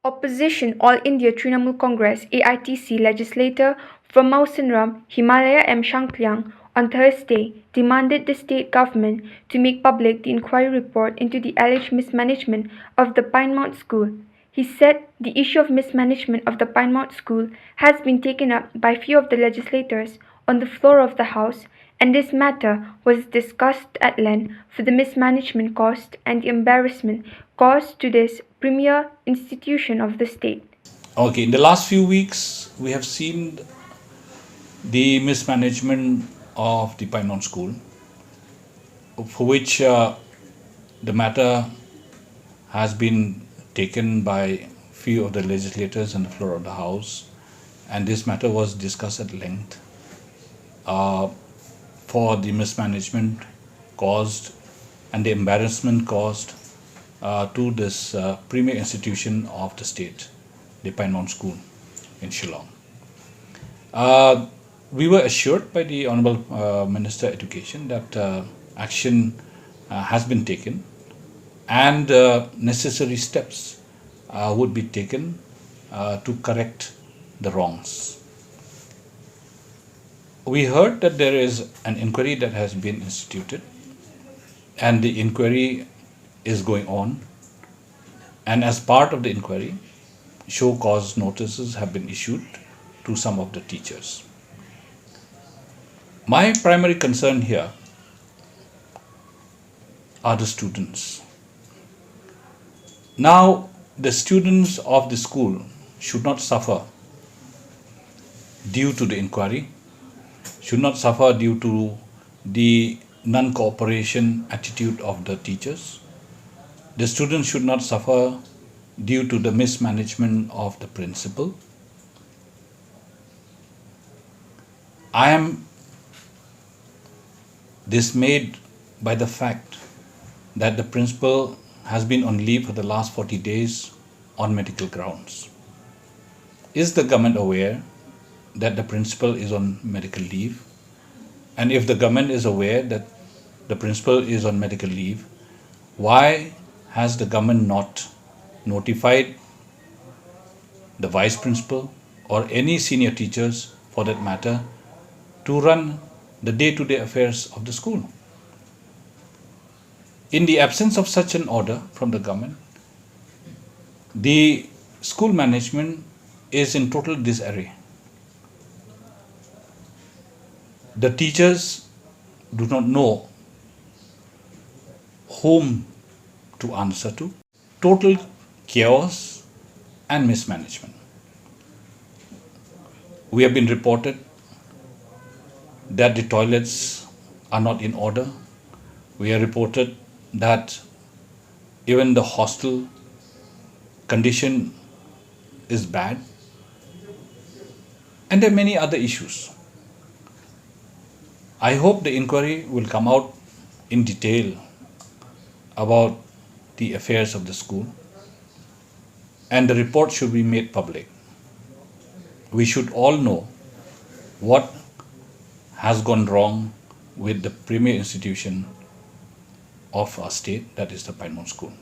Opposition All India Trinamool Congress (AITC) legislator from Mawsynram, Himalaya M. Shangpliang, on Thursday demanded the state government to make public the inquiry report into the alleged mismanagement of the Pinemount School. He said the issue of mismanagement of the Pinemount School has been taken up by few of the legislators on the floor of the House, and this matter was discussed at length for the mismanagement cost and the embarrassment caused to this premier institution of the state. Okay, in the last few weeks, we have seen the mismanagement of the Pinemount School, for which the matter has been taken by few of the legislators on the floor of the House, and this matter was discussed at length for the mismanagement caused and the embarrassment caused to this premier institution of the state, the Pinemount School in Shillong. We were assured by the Honorable Minister Education that action has been taken and necessary steps would be taken to correct the wrongs. We heard that there is an inquiry that has been instituted, and the inquiry is going on, and as part of the inquiry, show cause notices have been issued to some of the teachers. My primary concern here are the students. Now, the students of the school should not suffer due to the inquiry, should not suffer due to the non-cooperation attitude of the teachers. The students should not suffer due to the mismanagement of the principal. I am dismayed by the fact that the principal has been on leave for the last 40 days on medical grounds. Is the government aware that the principal is on medical leave? And if the government is aware that the principal is on medical leave, why has the government not notified the vice principal or any senior teachers for that matter to run the day-to-day affairs of the school? In the absence of such an order from the government, the school management is in total disarray. The teachers do not know whom to answer to. Total chaos and mismanagement. We have been reported that the toilets are not in order. We are reported that even the hostel condition is bad, and there are many other issues. I hope the inquiry will come out in detail about the affairs of the school, and the report should be made public. We should all know what has gone wrong with the premier institution of our state, that is the Pinemount School.